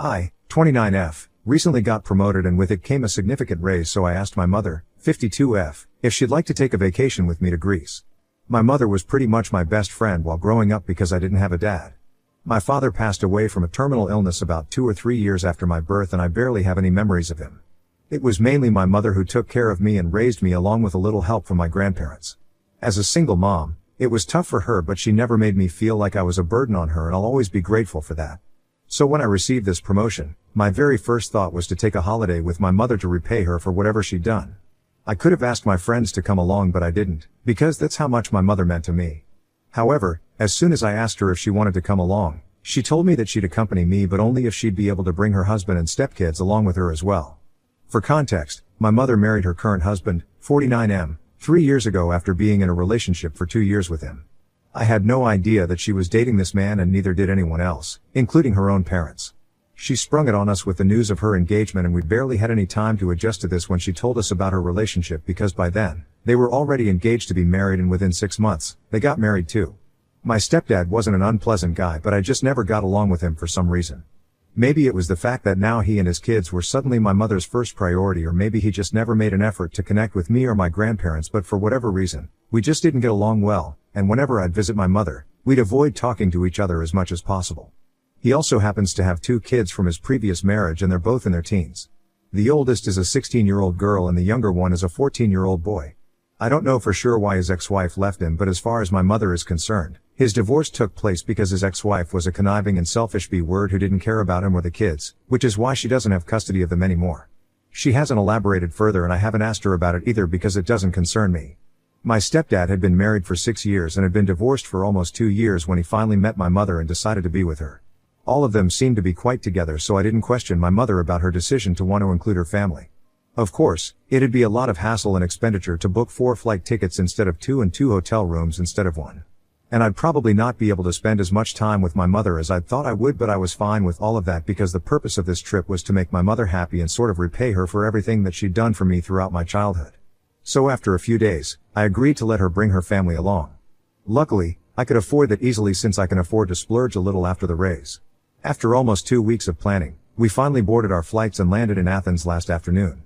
I, 29F, recently got promoted and with it came a significant raise, so I asked my mother, 52F, if she'd like to take a vacation with me to Greece. My mother was pretty much my best friend while growing up because I didn't have a dad. My father passed away from a terminal illness about 2 or 3 years after my birth and I barely have any memories of him. It was mainly my mother who took care of me and raised me along with a little help from my grandparents. As a single mom, it was tough for her, but she never made me feel like I was a burden on her and I'll always be grateful for that. So when I received this promotion, my very first thought was to take a holiday with my mother to repay her for whatever she'd done. I could have asked my friends to come along, but I didn't, because that's how much my mother meant to me. However, as soon as I asked her if she wanted to come along, she told me that she'd accompany me, but only if she'd be able to bring her husband and stepkids along with her as well. For context, my mother married her current husband, 49M, 3 years ago after being in a relationship for 2 years with him. I had no idea that she was dating this man, and neither did anyone else, including her own parents. She sprung it on us with the news of her engagement, and we barely had any time to adjust to this when she told us about her relationship, because by then, they were already engaged to be married, and within 6 months, they got married too. My stepdad wasn't an unpleasant guy, but I just never got along with him for some reason. Maybe it was the fact that now he and his kids were suddenly my mother's first priority, or maybe he just never made an effort to connect with me or my grandparents, but for whatever reason, we just didn't get along well, and whenever I'd visit my mother, we'd avoid talking to each other as much as possible. He also happens to have 2 kids from his previous marriage, and they're both in their teens. The oldest is a 16-year-old girl and the younger one is a 14-year-old boy. I don't know for sure why his ex-wife left him, but as far as my mother is concerned, his divorce took place because his ex-wife was a conniving and selfish B-word who didn't care about him or the kids, which is why she doesn't have custody of them anymore. She hasn't elaborated further, and I haven't asked her about it either because it doesn't concern me. My stepdad had been married for 6 years and had been divorced for almost 2 years when he finally met my mother and decided to be with her. All of them seemed to be quite together, so I didn't question my mother about her decision to want to include her family. Of course, it'd be a lot of hassle and expenditure to book 4 flight tickets instead of 2 and 2 hotel rooms instead of 1. And I'd probably not be able to spend as much time with my mother as I'd thought I would, but I was fine with all of that because the purpose of this trip was to make my mother happy and sort of repay her for everything that she'd done for me throughout my childhood. So after a few days, I agreed to let her bring her family along. Luckily, I could afford that easily since I can afford to splurge a little after the raise. After almost 2 weeks of planning, we finally boarded our flights and landed in Athens last afternoon.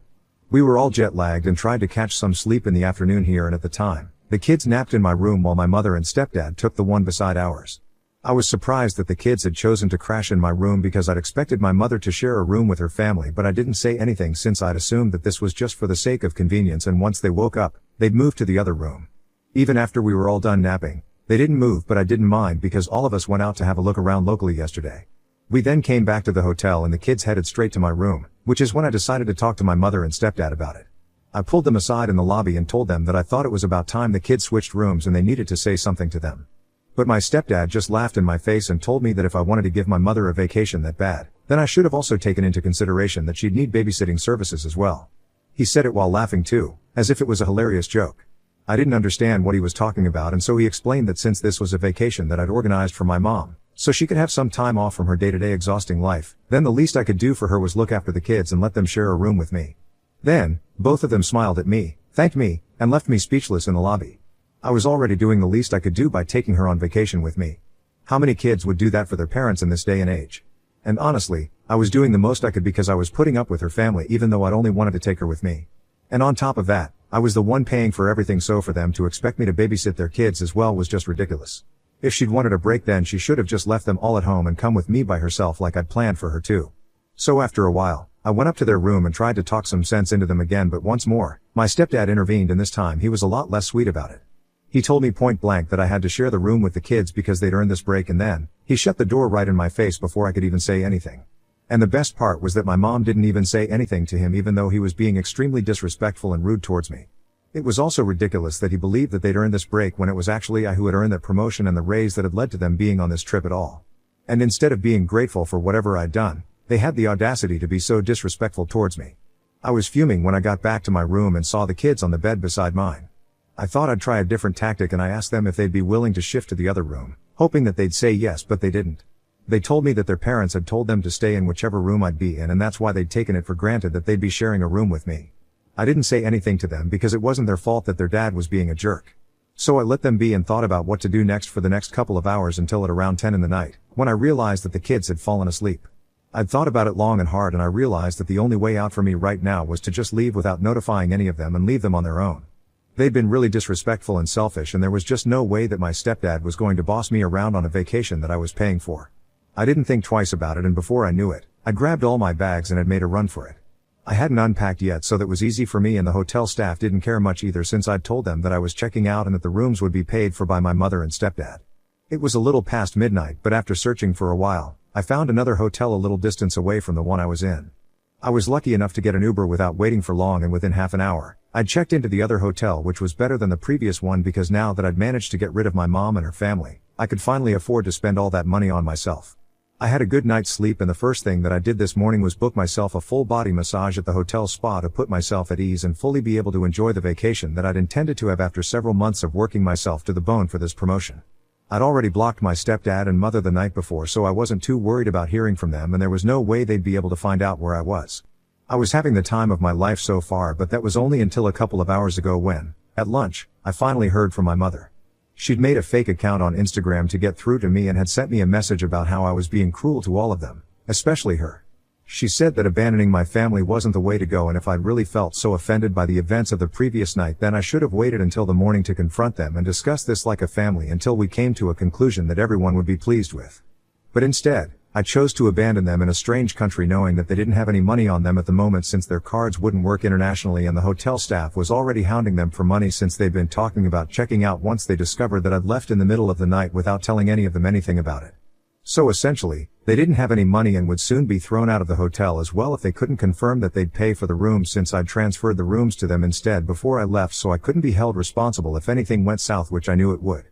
We were all jet lagged and tried to catch some sleep in the afternoon here, and at the time, the kids napped in my room while my mother and stepdad took the one beside ours. I was surprised that the kids had chosen to crash in my room because I'd expected my mother to share a room with her family, but I didn't say anything since I'd assumed that this was just for the sake of convenience, and once they woke up, they'd move to the other room. Even after we were all done napping, they didn't move, but I didn't mind because all of us went out to have a look around locally yesterday. We then came back to the hotel and the kids headed straight to my room, which is when I decided to talk to my mother and stepdad about it. I pulled them aside in the lobby and told them that I thought it was about time the kids switched rooms and they needed to say something to them. But my stepdad just laughed in my face and told me that if I wanted to give my mother a vacation that bad, then I should have also taken into consideration that she'd need babysitting services as well. He said it while laughing too, as if it was a hilarious joke. I didn't understand what he was talking about, and so he explained that since this was a vacation that I'd organized for my mom, so she could have some time off from her day-to-day exhausting life, then the least I could do for her was look after the kids and let them share a room with me. Then, both of them smiled at me, thanked me, and left me speechless in the lobby. I was already doing the least I could do by taking her on vacation with me. How many kids would do that for their parents in this day and age? And honestly, I was doing the most I could because I was putting up with her family even though I'd only wanted to take her with me. And on top of that, I was the one paying for everything, so for them to expect me to babysit their kids as well was just ridiculous. If she'd wanted a break, then she should have just left them all at home and come with me by herself like I'd planned for her to. So after a while, I went up to their room and tried to talk some sense into them again, but once more, my stepdad intervened, and this time he was a lot less sweet about it. He told me point blank that I had to share the room with the kids because they'd earned this break, and then, he shut the door right in my face before I could even say anything. And the best part was that my mom didn't even say anything to him, even though he was being extremely disrespectful and rude towards me. It was also ridiculous that he believed that they'd earned this break when it was actually I who had earned that promotion and the raise that had led to them being on this trip at all. And instead of being grateful for whatever I'd done, they had the audacity to be so disrespectful towards me. I was fuming when I got back to my room and saw the kids on the bed beside mine. I thought I'd try a different tactic, and I asked them if they'd be willing to shift to the other room, hoping that they'd say yes, but they didn't. They told me that their parents had told them to stay in whichever room I'd be in, and that's why they'd taken it for granted that they'd be sharing a room with me. I didn't say anything to them because it wasn't their fault that their dad was being a jerk. So I let them be and thought about what to do next for the next couple of hours until at around 10 in the night, when I realized that the kids had fallen asleep. I'd thought about it long and hard, and I realized that the only way out for me right now was to just leave without notifying any of them and leave them on their own. They'd been really disrespectful and selfish, and there was just no way that my stepdad was going to boss me around on a vacation that I was paying for. I didn't think twice about it, and before I knew it, I grabbed all my bags and had made a run for it. I hadn't unpacked yet, so that was easy for me, and the hotel staff didn't care much either, since I'd told them that I was checking out and that the rooms would be paid for by my mother and stepdad. It was a little past midnight, but after searching for a while, I found another hotel a little distance away from the one I was in. I was lucky enough to get an Uber without waiting for long, and within half an hour, I'd checked into the other hotel, which was better than the previous one because now that I'd managed to get rid of my mom and her family, I could finally afford to spend all that money on myself. I had a good night's sleep, and the first thing that I did this morning was book myself a full body massage at the hotel spa to put myself at ease and fully be able to enjoy the vacation that I'd intended to have after several months of working myself to the bone for this promotion. I'd already blocked my stepdad and mother the night before, so I wasn't too worried about hearing from them, and there was no way they'd be able to find out where I was. I was having the time of my life so far, but that was only until a couple of hours ago when, at lunch, I finally heard from my mother. She'd made a fake account on Instagram to get through to me and had sent me a message about how I was being cruel to all of them, especially her. She said that abandoning my family wasn't the way to go, and if I'd really felt so offended by the events of the previous night, then I should have waited until the morning to confront them and discuss this like a family until we came to a conclusion that everyone would be pleased with. But instead, I chose to abandon them in a strange country, knowing that they didn't have any money on them at the moment since their cards wouldn't work internationally, and the hotel staff was already hounding them for money since they'd been talking about checking out once they discovered that I'd left in the middle of the night without telling any of them anything about it. So essentially, they didn't have any money and would soon be thrown out of the hotel as well if they couldn't confirm that they'd pay for the rooms, since I'd transferred the rooms to them instead before I left, so I couldn't be held responsible if anything went south, which I knew it would.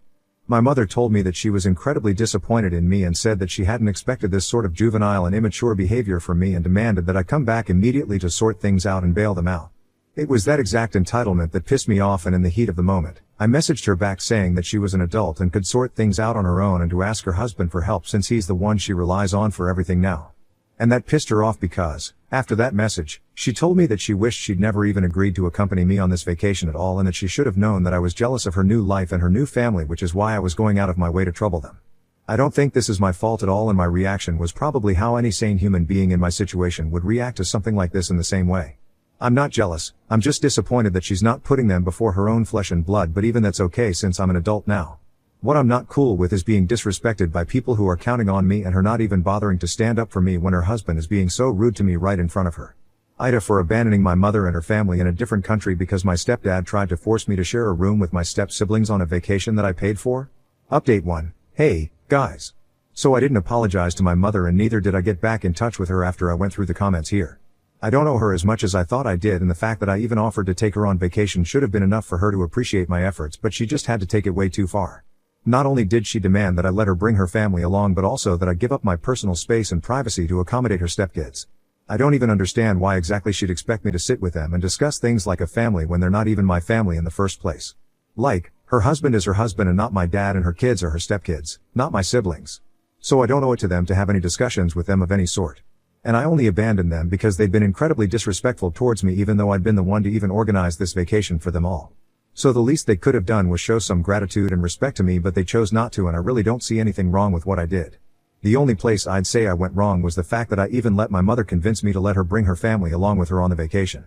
My mother told me that she was incredibly disappointed in me and said that she hadn't expected this sort of juvenile and immature behavior from me, and demanded that I come back immediately to sort things out and bail them out. It was that exact entitlement that pissed me off, and in the heat of the moment, I messaged her back saying that she was an adult and could sort things out on her own, and to ask her husband for help since he's the one she relies on for everything now. And that pissed her off because, after that message, she told me that she wished she'd never even agreed to accompany me on this vacation at all, and that she should have known that I was jealous of her new life and her new family, which is why I was going out of my way to trouble them. I don't think this is my fault at all, and my reaction was probably how any sane human being in my situation would react to something like this in the same way. I'm not jealous, I'm just disappointed that she's not putting them before her own flesh and blood, but even that's okay since I'm an adult now. What I'm not cool with is being disrespected by people who are counting on me and her not even bothering to stand up for me when her husband is being so rude to me right in front of her. Ida for abandoning my mother and her family in a different country because my stepdad tried to force me to share a room with my step-siblings on a vacation that I paid for. Update 1. Hey, guys. So I didn't apologize to my mother, and neither did I get back in touch with her after I went through the comments here. I don't owe her as much as I thought I did, and the fact that I even offered to take her on vacation should have been enough for her to appreciate my efforts, but she just had to take it way too far. Not only did she demand that I let her bring her family along, but also that I give up my personal space and privacy to accommodate her stepkids. I don't even understand why exactly she'd expect me to sit with them and discuss things like a family when they're not even my family in the first place. Like, her husband is her husband and not my dad, and her kids are her stepkids, not my siblings. So I don't owe it to them to have any discussions with them of any sort. And I only abandoned them because they'd been incredibly disrespectful towards me, even though I'd been the one to even organize this vacation for them all. So the least they could have done was show some gratitude and respect to me, but they chose not to, and I really don't see anything wrong with what I did. The only place I'd say I went wrong was the fact that I even let my mother convince me to let her bring her family along with her on the vacation.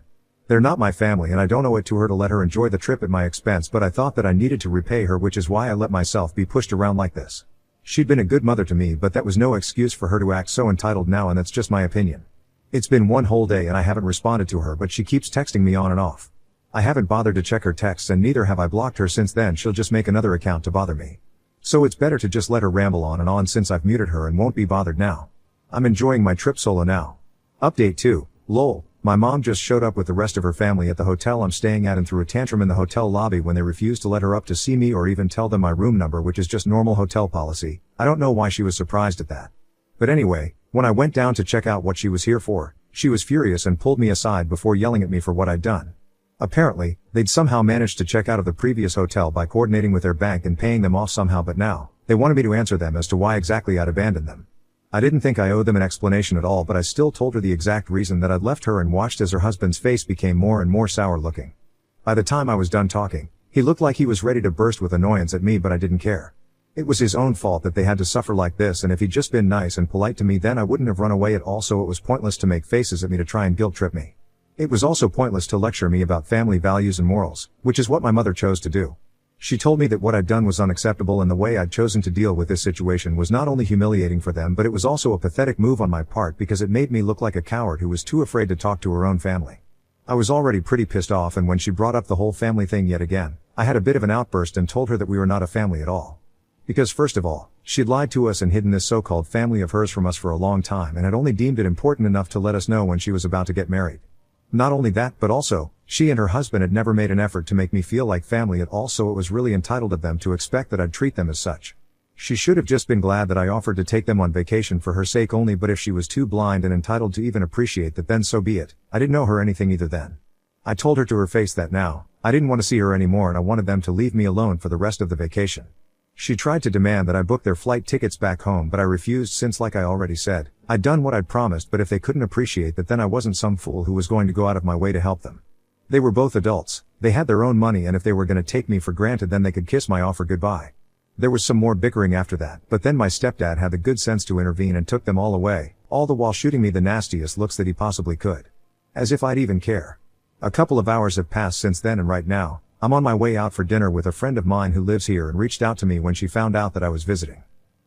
They're not my family, and I don't owe it to her to let her enjoy the trip at my expense, but I thought that I needed to repay her, which is why I let myself be pushed around like this. She'd been a good mother to me, but that was no excuse for her to act so entitled now, and that's just my opinion. It's been one whole day and I haven't responded to her, but she keeps texting me on and off. I haven't bothered to check her texts, and neither have I blocked her since then. She'll just make another account to bother me. So it's better to just let her ramble on and on since I've muted her and won't be bothered now. I'm enjoying my trip solo now. Update 2. Lol. My mom just showed up with the rest of her family at the hotel I'm staying at and threw a tantrum in the hotel lobby when they refused to let her up to see me or even tell them my room number, which is just normal hotel policy. I don't know why she was surprised at that. But anyway, when I went down to check out what she was here for, she was furious and pulled me aside before yelling at me for what I'd done. Apparently, they'd somehow managed to check out of the previous hotel by coordinating with their bank and paying them off somehow, but now, they wanted me to answer them as to why exactly I'd abandoned them. I didn't think I owed them an explanation at all, but I still told her the exact reason that I'd left her and watched as her husband's face became more and more sour looking. By the time I was done talking, he looked like he was ready to burst with annoyance at me, but I didn't care. It was his own fault that they had to suffer like this, and if he'd just been nice and polite to me then I wouldn't have run away at all, so it was pointless to make faces at me to try and guilt trip me. It was also pointless to lecture me about family values and morals, which is what my mother chose to do. She told me that what I'd done was unacceptable and the way I'd chosen to deal with this situation was not only humiliating for them but it was also a pathetic move on my part because it made me look like a coward who was too afraid to talk to her own family. I was already pretty pissed off, and when she brought up the whole family thing yet again, I had a bit of an outburst and told her that we were not a family at all. Because first of all, she'd lied to us and hidden this so-called family of hers from us for a long time and had only deemed it important enough to let us know when she was about to get married. Not only that, but also, she and her husband had never made an effort to make me feel like family at all, so it was really entitled of them to expect that I'd treat them as such. She should have just been glad that I offered to take them on vacation for her sake only, but if she was too blind and entitled to even appreciate that, then so be it. I didn't know her anything either then. I told her to her face that now, I didn't want to see her anymore and I wanted them to leave me alone for the rest of the vacation. She tried to demand that I book their flight tickets back home, but I refused since, like I already said, I'd done what I'd promised, but if they couldn't appreciate that, then I wasn't some fool who was going to go out of my way to help them. They were both adults, they had their own money, and if they were going to take me for granted then they could kiss my offer goodbye. There was some more bickering after that, but then my stepdad had the good sense to intervene and took them all away, all the while shooting me the nastiest looks that he possibly could. As if I'd even care. A couple of hours have passed since then, and right now, I'm on my way out for dinner with a friend of mine who lives here and reached out to me when she found out that I was visiting.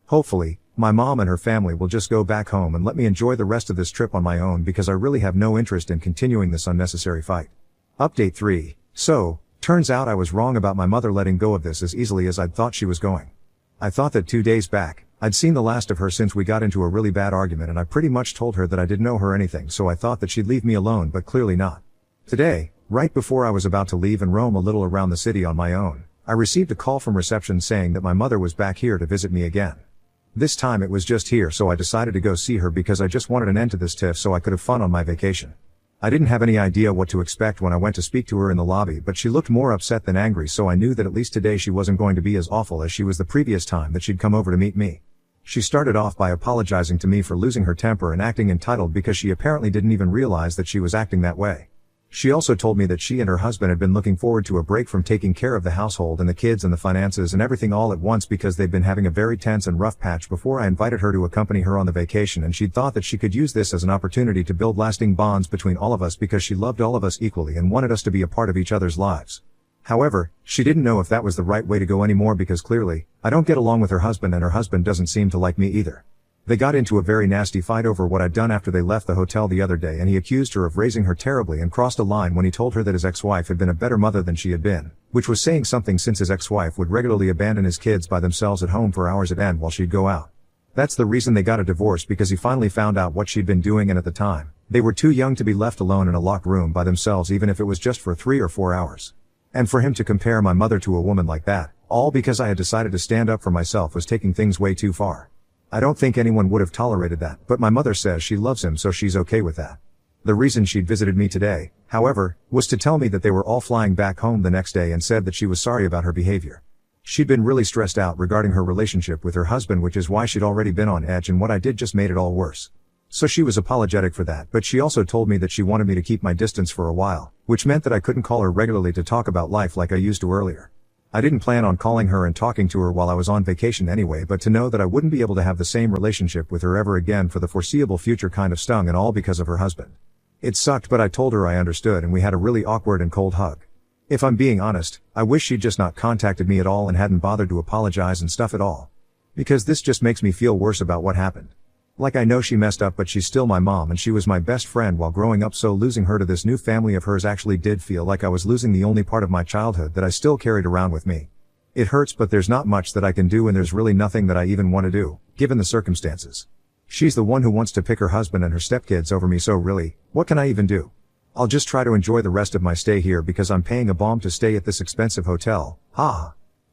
Hopefully, my mom and her family will just go back home and let me enjoy the rest of this trip on my own because I really have no interest in continuing this unnecessary fight. Update 3. So, turns out I was wrong about my mother letting go of this as easily as I'd thought she was going. I thought that 2 days back, I'd seen the last of her since we got into a really bad argument, and I pretty much told her that I didn't know her anything, so I thought that she'd leave me alone, but clearly not. Today, right before I was about to leave and roam a little around the city on my own, I received a call from reception saying that my mother was back here to visit me again. This time it was just here, so I decided to go see her because I just wanted an end to this tiff so I could have fun on my vacation. I didn't have any idea what to expect when I went to speak to her in the lobby, but she looked more upset than angry, so I knew that at least today she wasn't going to be as awful as she was the previous time that she'd come over to meet me. She started off by apologizing to me for losing her temper and acting entitled because she apparently didn't even realize that she was acting that way. She also told me that she and her husband had been looking forward to a break from taking care of the household and the kids and the finances and everything all at once because they'd been having a very tense and rough patch before I invited her to accompany her on the vacation, and she'd thought that she could use this as an opportunity to build lasting bonds between all of us because she loved all of us equally and wanted us to be a part of each other's lives. However, she didn't know if that was the right way to go anymore because clearly, I don't get along with her husband and her husband doesn't seem to like me either. They got into a very nasty fight over what I'd done after they left the hotel the other day, and he accused her of raising her terribly and crossed a line when he told her that his ex-wife had been a better mother than she had been, which was saying something since his ex-wife would regularly abandon his kids by themselves at home for hours at end while she'd go out. That's the reason they got a divorce, because he finally found out what she'd been doing, and at the time, they were too young to be left alone in a locked room by themselves even if it was just for 3 or 4 hours. And for him to compare my mother to a woman like that, all because I had decided to stand up for myself, was taking things way too far. I don't think anyone would have tolerated that, but my mother says she loves him, so she's okay with that. The reason she'd visited me today, however, was to tell me that they were all flying back home the next day and said that she was sorry about her behavior. She'd been really stressed out regarding her relationship with her husband, which is why she'd already been on edge, and what I did just made it all worse. So she was apologetic for that, but she also told me that she wanted me to keep my distance for a while, which meant that I couldn't call her regularly to talk about life like I used to earlier. I didn't plan on calling her and talking to her while I was on vacation anyway, but to know that I wouldn't be able to have the same relationship with her ever again for the foreseeable future kind of stung, and all because of her husband. It sucked, but I told her I understood and we had a really awkward and cold hug. If I'm being honest, I wish she'd just not contacted me at all and hadn't bothered to apologize and stuff at all. Because this just makes me feel worse about what happened. Like, I know she messed up, but she's still my mom and she was my best friend while growing up, so losing her to this new family of hers actually did feel like I was losing the only part of my childhood that I still carried around with me. It hurts, but there's not much that I can do, and there's really nothing that I even want to do, given the circumstances. She's the one who wants to pick her husband and her stepkids over me, so really, what can I even do? I'll just try to enjoy the rest of my stay here because I'm paying a bomb to stay at this expensive hotel.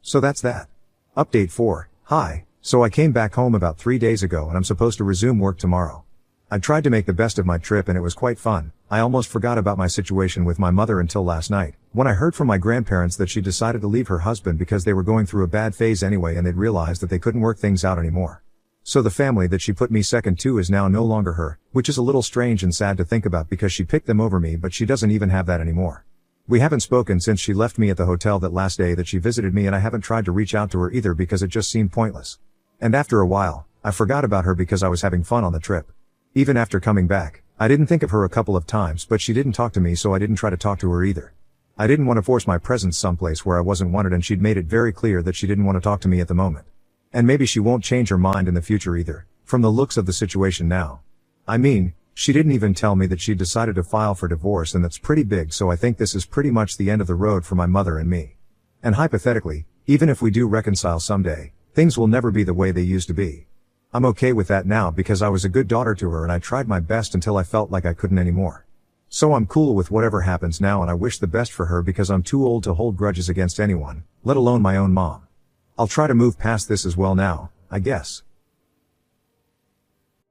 So that's that. Update 4. Hi. So I came back home about 3 days ago and I'm supposed to resume work tomorrow. I tried to make the best of my trip and it was quite fun. I almost forgot about my situation with my mother until last night, when I heard from my grandparents that she decided to leave her husband because they were going through a bad phase anyway and they'd realized that they couldn't work things out anymore. So the family that she put me second to is now no longer her, which is a little strange and sad to think about because she picked them over me, but she doesn't even have that anymore. We haven't spoken since she left me at the hotel that last day that she visited me, and I haven't tried to reach out to her either because it just seemed pointless. And after a while, I forgot about her because I was having fun on the trip. Even after coming back, I didn't think of her a couple of times, but she didn't talk to me, so I didn't try to talk to her either. I didn't want to force my presence someplace where I wasn't wanted, and she'd made it very clear that she didn't want to talk to me at the moment. And maybe she won't change her mind in the future either, from the looks of the situation now. I mean, she didn't even tell me that she'd decided to file for divorce, and that's pretty big, so I think this is pretty much the end of the road for my mother and me. And hypothetically, even if we do reconcile someday, things will never be the way they used to be. I'm okay with that now because I was a good daughter to her and I tried my best until I felt like I couldn't anymore. So I'm cool with whatever happens now, and I wish the best for her because I'm too old to hold grudges against anyone, let alone my own mom. I'll try to move past this as well now, I guess.